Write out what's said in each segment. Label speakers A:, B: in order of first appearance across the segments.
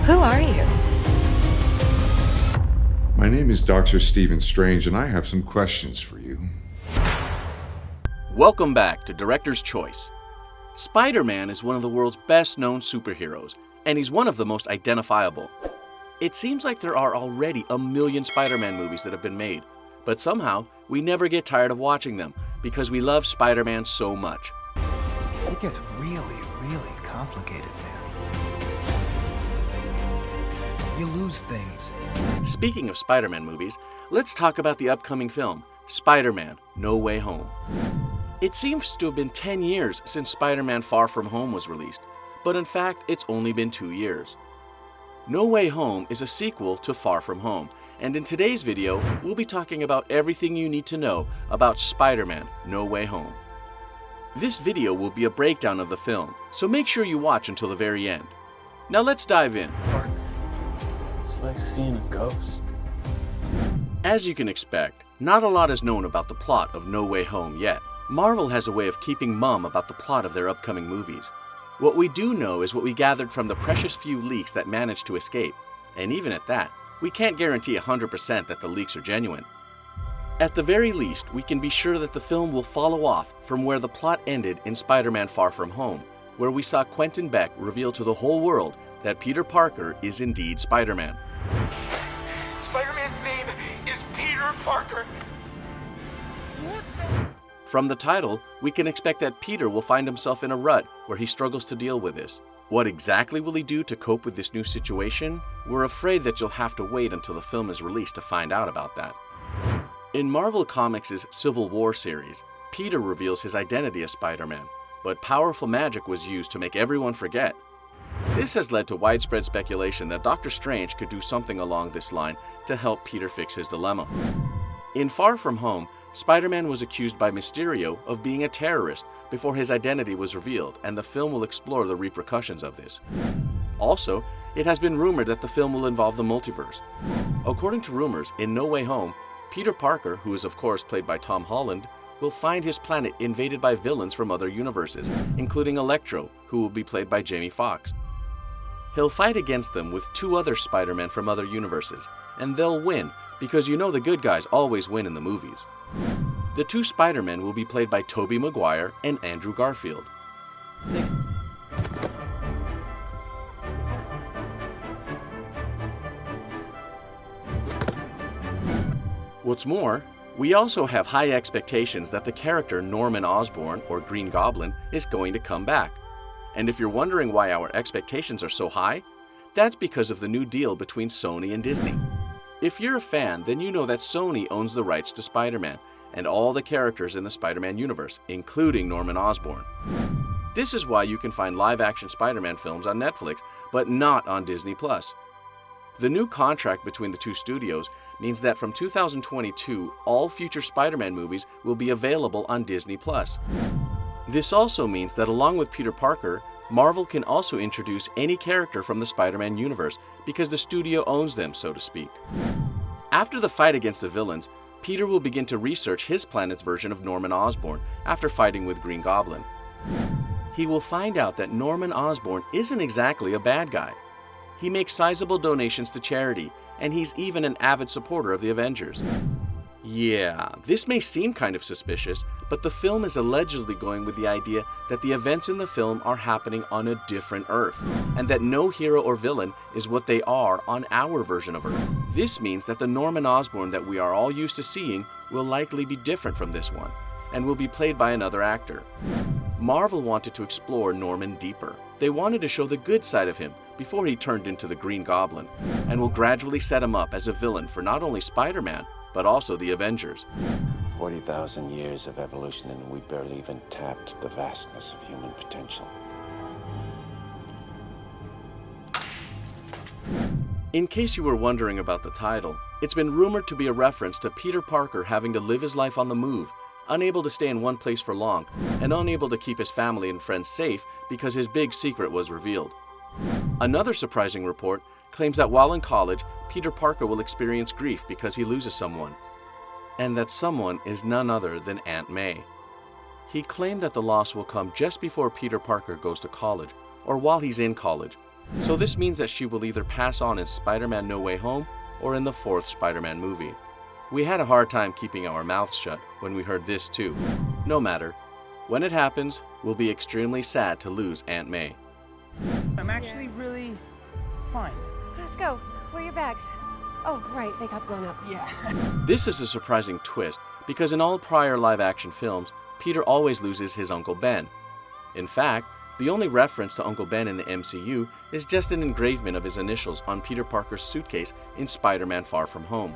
A: Who are you?
B: My name is Dr. Stephen Strange, and I have some questions for you.
C: Welcome back to Director's Choice. Spider-Man is one of the world's best-known superheroes, and he's one of the most identifiable. It seems like there are already a million Spider-Man movies that have been made, but somehow we never get tired of watching them because we love Spider-Man so much.
D: It gets really, really complicated, man. You lose things.
C: Speaking of Spider-Man movies, let's talk about the upcoming film, Spider-Man: No Way Home. It seems to have been 10 years since Spider-Man: Far From Home was released, but in fact, it's only been 2 years. No Way Home is a sequel to Far From Home, and in today's video, we'll be talking about everything you need to know about Spider-Man: No Way Home. This video will be a breakdown of the film, so make sure you watch until the very end. Now let's dive in.
E: Parker, it's like seeing a ghost.
C: As you can expect, not a lot is known about the plot of No Way Home yet. Marvel has a way of keeping mum about the plot of their upcoming movies. What we do know is what we gathered from the precious few leaks that managed to escape, and even at that, we can't guarantee 100% that the leaks are genuine. At the very least, we can be sure that the film will follow off from where the plot ended in Spider-Man: Far From Home, where we saw Quentin Beck reveal to the whole world that Peter Parker is indeed Spider-Man.
F: Spider-Man's name is Peter Parker.
C: From the title, we can expect that Peter will find himself in a rut where he struggles to deal with this. What exactly will he do to cope with this new situation? We're afraid that you'll have to wait until the film is released to find out about that. In Marvel Comics' Civil War series, Peter reveals his identity as Spider-Man, but powerful magic was used to make everyone forget. This has led to widespread speculation that Doctor Strange could do something along this line to help Peter fix his dilemma. In Far From Home, Spider-Man was accused by Mysterio of being a terrorist before his identity was revealed, and the film will explore the repercussions of this. Also, it has been rumored that the film will involve the multiverse. According to rumors, in No Way Home, Peter Parker, who is of course played by Tom Holland, will find his planet invaded by villains from other universes, including Electro, who will be played by Jamie Foxx. He'll fight against them with 2 other Spider-Men from other universes, and they'll win, because you know the good guys always win in the movies. The 2 Spider-Men will be played by Tobey Maguire and Andrew Garfield. What's more, we also have high expectations that the character Norman Osborn, or Green Goblin, is going to come back. And if you're wondering why our expectations are so high, that's because of the new deal between Sony and Disney. If you're a fan, then you know that Sony owns the rights to Spider-Man and all the characters in the Spider-Man universe, including Norman Osborn. This is why you can find live-action Spider-Man films on Netflix, but not on Disney+. The new contract between the 2 studios means that from 2022, all future Spider-Man movies will be available on Disney+. This also means that along with Peter Parker, Marvel can also introduce any character from the Spider-Man universe because the studio owns them, so to speak. After the fight against the villains, Peter will begin to research his planet's version of Norman Osborn after fighting with Green Goblin. He will find out that Norman Osborn isn't exactly a bad guy. He makes sizable donations to charity, and he's even an avid supporter of the Avengers. Yeah, this may seem kind of suspicious, but the film is allegedly going with the idea that the events in the film are happening on a different Earth, and that no hero or villain is what they are on our version of Earth. This means that the Norman Osborn that we are all used to seeing will likely be different from this one, and will be played by another actor. Marvel wanted to explore Norman deeper. They wanted to show the good side of him before he turned into the Green Goblin, and will gradually set him up as a villain for not only Spider-Man, but also the Avengers.
E: 40,000 years of evolution and we barely even tapped the vastness of human potential.
C: In case you were wondering about the title, it's been rumored to be a reference to Peter Parker having to live his life on the move, unable to stay in one place for long, and unable to keep his family and friends safe because his big secret was revealed. Another surprising report claims that while in college, Peter Parker will experience grief because he loses someone, and that someone is none other than Aunt May. He claimed that the loss will come just before Peter Parker goes to college, or while he's in college, So this means that she will either pass on in Spider-Man No Way Home or in the 4th Spider-Man movie. We had a hard time keeping our mouths shut when we heard this too. No matter. When it happens, we'll be extremely sad to lose Aunt May.
D: I'm actually really fine.
A: Let's go. Where are your bags? Oh, right, they got blown up.
D: Yeah.
C: This is a surprising twist because in all prior live-action films, Peter always loses his Uncle Ben. In fact, the only reference to Uncle Ben in the MCU is just an engraving of his initials on Peter Parker's suitcase in Spider-Man Far From Home.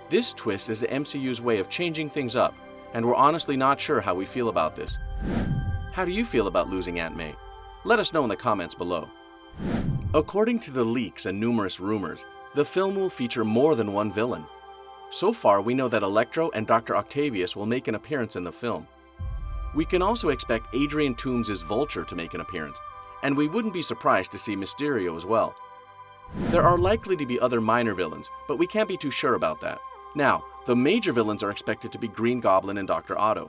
C: This twist is the MCU's way of changing things up, and we're honestly not sure how we feel about this. How do you feel about losing Aunt May? Let us know in the comments below. According to the leaks and numerous rumors, the film will feature more than one villain. So far, we know that Electro and Dr. Octavius will make an appearance in the film. We can also expect Adrian Toomes' Vulture to make an appearance, and we wouldn't be surprised to see Mysterio as well. There are likely to be other minor villains, but we can't be too sure about that. Now, the major villains are expected to be Green Goblin and Dr. Otto.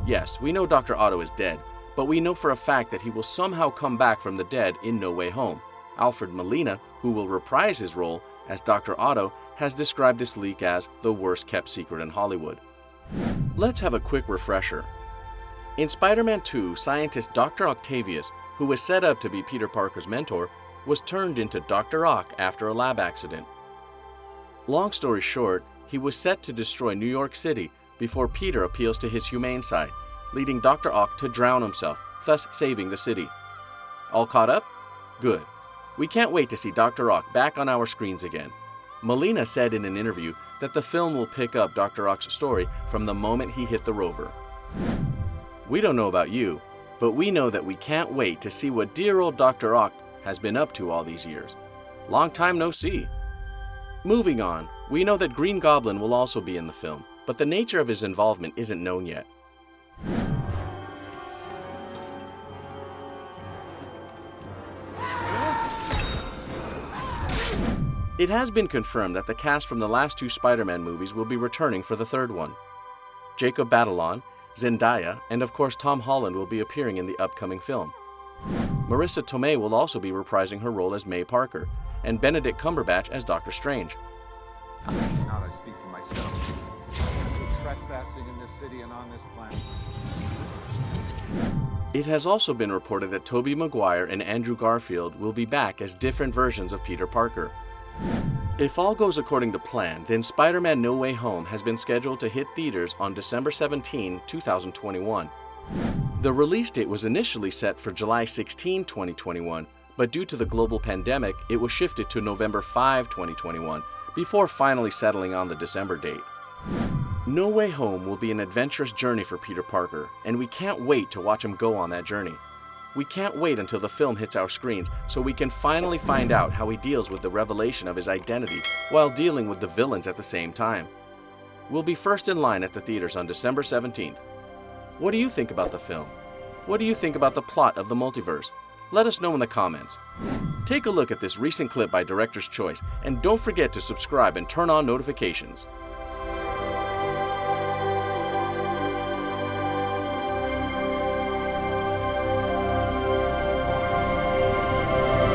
C: Yes, we know Dr. Otto is dead, but we know for a fact that he will somehow come back from the dead in No Way Home. Alfred Molina, who will reprise his role as Dr. Otto, has described this leak as the worst kept secret in Hollywood. Let's have a quick refresher. In Spider-Man 2, scientist Dr. Octavius, who was set up to be Peter Parker's mentor, was turned into Dr. Ock after a lab accident. Long story short, he was set to destroy New York City before Peter appeals to his humane side, leading Dr. Ock to drown himself, thus saving the city. All caught up? Good. We can't wait to see Dr. Ock back on our screens again. Molina said in an interview that the film will pick up Dr. Ock's story from the moment he hit the rover. We don't know about you, but we know that we can't wait to see what dear old Dr. Ock has been up to all these years. Long time no see. Moving on, we know that Green Goblin will also be in the film, but the nature of his involvement isn't known yet. It has been confirmed that the cast from the last 2 Spider-Man movies will be returning for the 3rd one. Jacob Batalon, Zendaya, and of course Tom Holland will be appearing in the upcoming film. Marissa Tomei will also be reprising her role as May Parker, and Benedict Cumberbatch as Doctor Strange.
G: Now I speak for myself. We're trespassing in this city and on this planet.
C: It has also been reported that Tobey Maguire and Andrew Garfield will be back as different versions of Peter Parker. If all goes according to plan, then Spider-Man No Way Home has been scheduled to hit theaters on December 17, 2021. The release date was initially set for July 16, 2021, but due to the global pandemic, it was shifted to November 5, 2021, before finally settling on the December date. No Way Home will be an adventurous journey for Peter Parker, and we can't wait to watch him go on that journey. We can't wait until the film hits our screens so we can finally find out how he deals with the revelation of his identity while dealing with the villains at the same time. We'll be first in line at the theaters on December 17th. What do you think about the film? What do you think about the plot of the multiverse? Let us know in the comments. Take a look at this recent clip by Director's Choice, and don't forget to subscribe and turn on notifications.